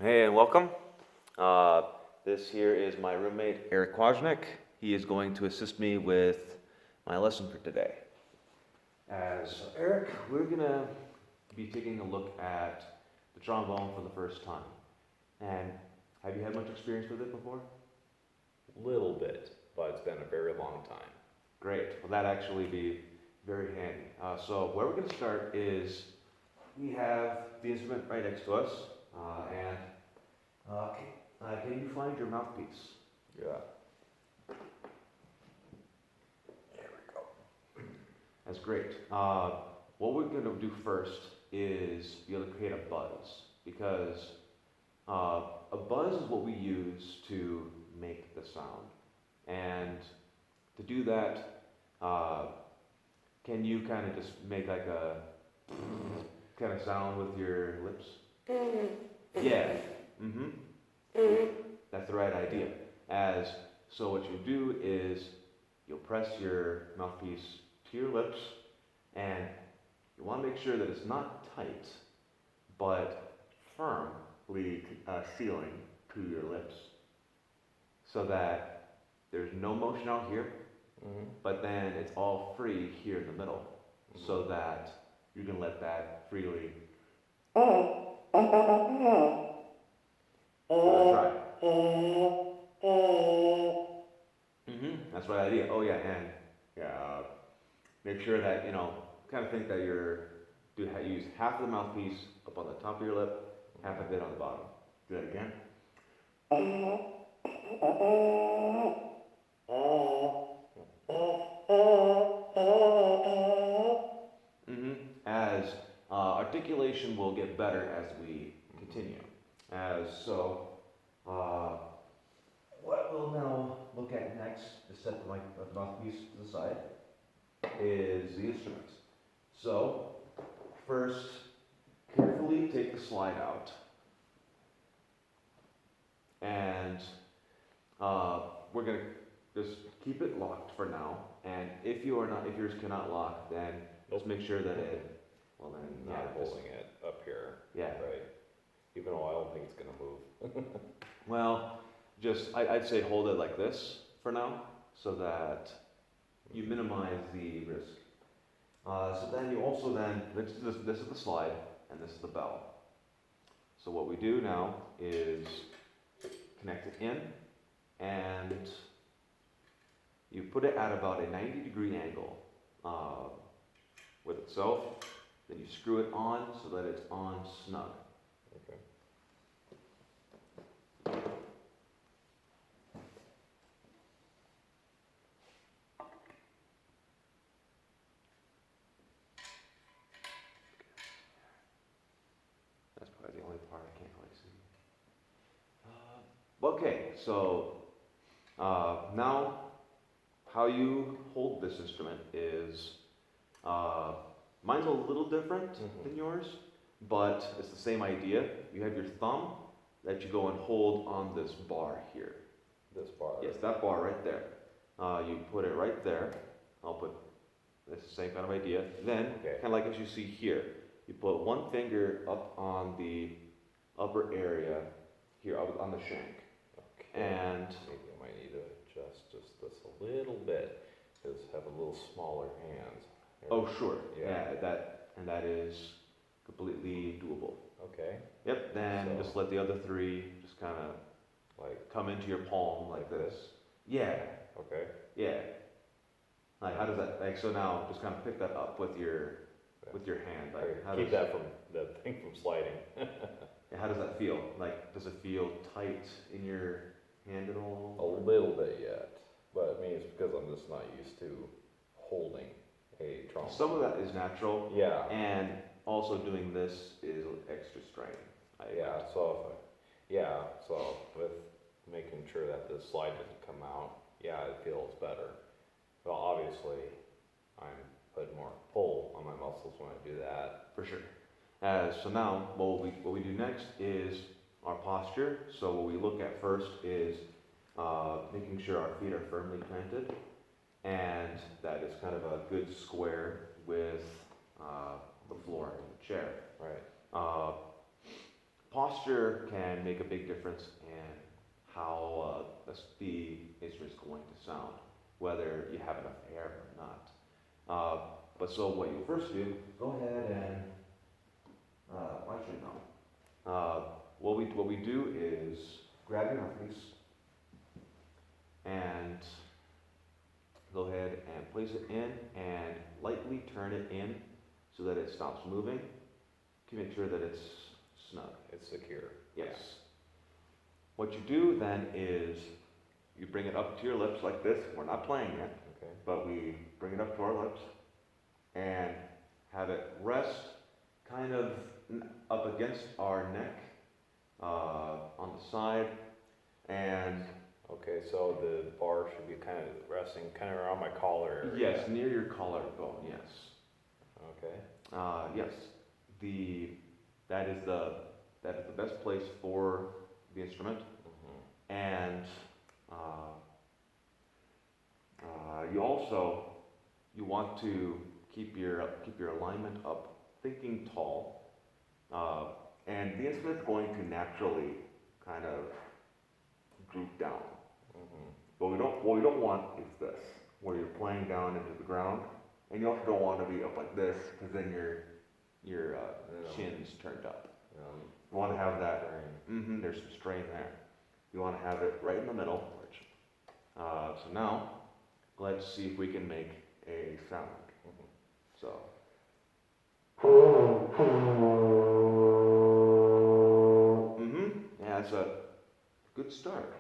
Hey, and welcome. This here is my roommate, Eric Kwasnick. He is going to assist me with my lesson for today. As Eric, we're gonna be taking a look at the trombone for the first time. And have you had much experience with it before? Little bit, but it's been a very long time. Great. Well, that actually be very handy. So where we're gonna start is we have the instrument right next to us, and can you find your mouthpiece? Yeah. That's great. What we're going to do first is be able to create a buzz because a buzz is what we use to make the sound. And to do that, can you kind of just make like a kind of sound with your lips? Yeah. Mm-hmm. That's the right idea. So what you do is you'll press your mouthpiece to your lips, and you want to make sure that it's not tight, but firmly sealing to your lips, so that there's no motion out here, but then it's all free here in the middle, so that you can let that freely. Try. That's the right idea. Oh yeah, and yeah. Make sure that, kind of think that use half of the mouthpiece up on the top of your lip, half of it on the bottom. Do that again. As articulation will get better as we continue. What we'll now look at next is set the mouthpiece to the side. Is the instrument. So, first, carefully take the slide out, and we're gonna just keep it locked for now. And if yours cannot lock, then let's make sure that it. Well, then Not holding it up here. Yeah. Right. Even though I don't think it's gonna move. Well, I'd say hold it like this for now, so that you minimize the risk. So then you also this is the slide and this is the bell. So what we do now is connect it in, and you put it at about a 90-degree angle with itself. Then you screw it on so that it's on snug. Okay. That's probably the only part I can't really see. Okay, so now how you hold this instrument is mine's a little different than yours, but it's the same idea. You have your thumb that you go and hold on this bar here. This bar. Yes, that bar right there. You put it right there. I'll put this same kind of idea. Then, kind of like as you see here, you put one finger up on the upper area here, on the shank. Okay. And maybe I might need to adjust just this a little bit, because have a little smaller hands. oh, sure. Yeah. That is completely doable. Okay. Yep. Then So- just let the other three just kind of Like come into your palm like this. Yeah. Okay. Yeah. Like how does that? Like so now, just kind of pick that up with your hand. Like how Keep does, that from that thing from sliding. yeah, how does that feel? Like does it feel tight in your hand at all? A little bit yet, but I mean it's because I'm just not used to holding a trombone. Some of that is natural. Yeah. And also doing this is extra strain. So with making sure that the slide doesn't come out, it feels better. Well, obviously, I'm putting more pull on my muscles when I do that. For sure. So now, what we do next is our posture. So what we look at first is making sure our feet are firmly planted, and that is kind of a good square with the floor and the chair. Right. posture can make a big difference in how the instrument's going to sound, whether you have enough air or not. But so what you'll first do, go ahead and, actually no. What we do is grab your mouthpiece and go ahead and place it in and lightly turn it in so that it stops moving to make sure that it's snug. It's secure. Yes. What you do then is you bring it up to your lips like this. We're not playing yet, Okay. but we bring it up to our lips and have it rest kind of up against our neck on the side. And Okay, so the bar should be kind of resting kind of around my collar area. yes, near your collarbone, yes. Okay. Yes, that is the best place for the instrument, Mm-hmm. and you want to keep your alignment up, thinking tall, and the instrument's going to naturally kind of droop down. Mm-hmm. But what we don't want is this, where you're playing down into the ground, and you also don't want to be up like this, because then your chin's turned up. You want to have that. There's some strain there. You want to have it right in the middle. So now, let's see if we can make a sound. Mm-hmm. So. Yeah, it's a good start.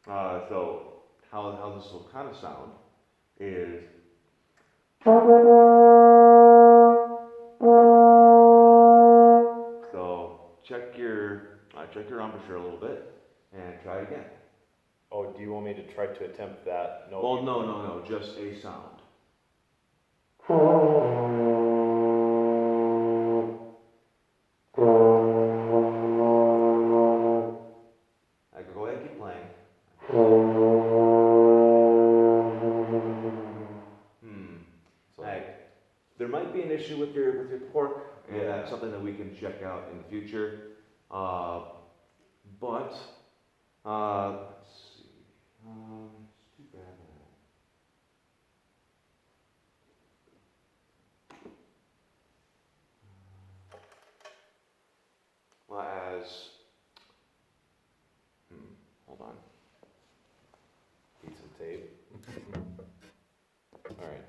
So how this will kind of sound is. So check your embouchure a little bit and try it again. Oh, do you want me to try to attempt that note? Well, no, just a sound. I can go ahead and keep playing. There might be an issue with your pork, and that's something that we can check out in the future. But let's see. It's too bad. Well, hold on. Piece of tape. All right.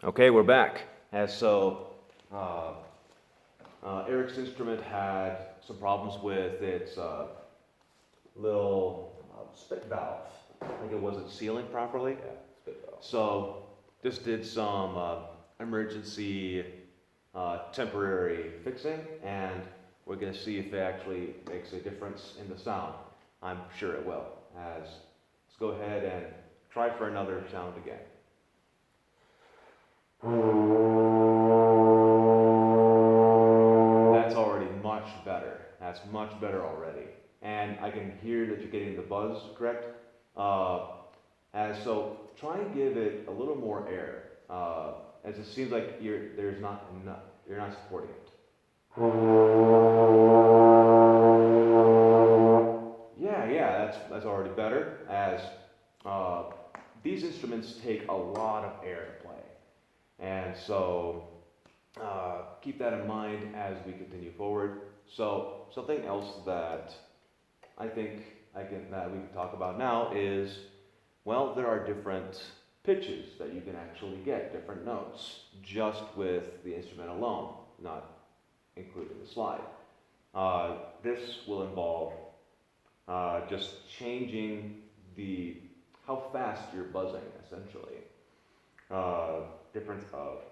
Okay, we're back. Eric's instrument had some problems with its little spit valve. I think it wasn't sealing properly. Yeah, spit valve. So just did some emergency temporary fixing, and we're going to see if it actually makes a difference in the sound. I'm sure it will. Let's go ahead and try for another sound again. That's already much better. That's much better already. And I can hear that you're getting the buzz correct. So try and give it a little more air, as it seems like there's not enough. You're not supporting it. Yeah, that's already better. These instruments take a lot of air to play, and so keep that in mind as we continue forward. So something else that I think that we can talk about now is, well, there are different pitches that you can actually get, different notes, just with the instrument alone, not including the slide. This will involve just changing how fast you're buzzing, essentially. Difference of.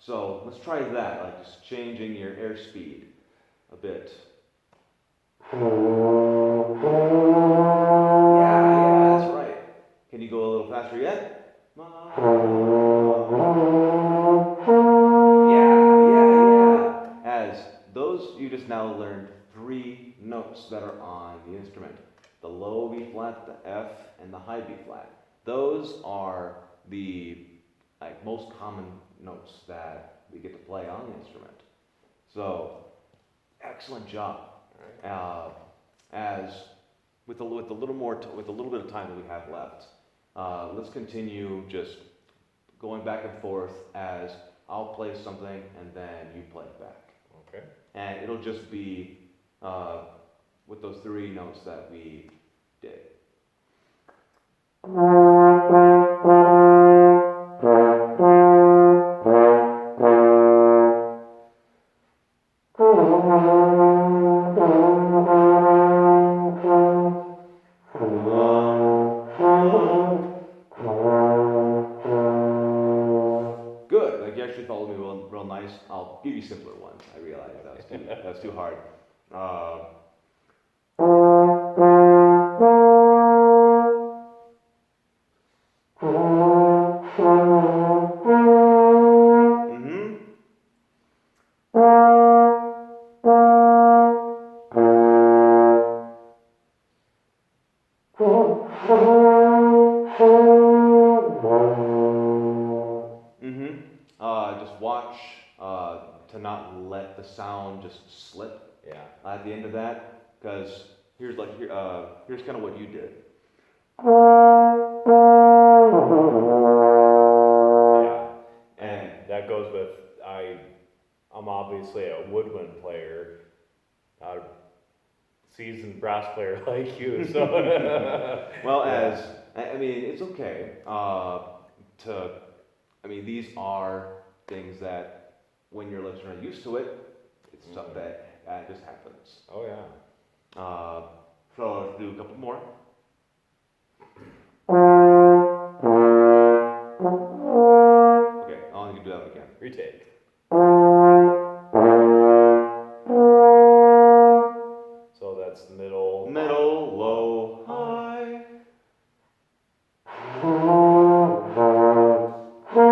So let's try that, like just changing your airspeed a bit. Yeah, that's right. Can you go a little faster yet? Yeah. As those, you just now learned 3 notes that are on the instrument. the low B flat, the F, and the high B flat. Those are the most common notes that we get to play on the instrument. So, excellent job. As with a little bit of time that we have left, let's continue just going back and forth as I'll play something and then you play it back. Okay. And it'll just be with those 3 notes that we did. Good. Like you actually followed me real nice. I'll give you simpler ones. I realize that's too hard. Mm-hmm. Mm-hmm. Just watch to not let the sound just slip Yeah. at the end of that, because here's kind of what you did. Yeah. And that goes with I'm obviously a woodwind player, not a seasoned brass player like you. So Well, yeah. I mean, it's okay. These are things that when your lips are not used to it, it's stuff that just happens. Oh yeah. So let's do a couple more. Okay, I'll only do that again. Retake. So that's middle. Middle.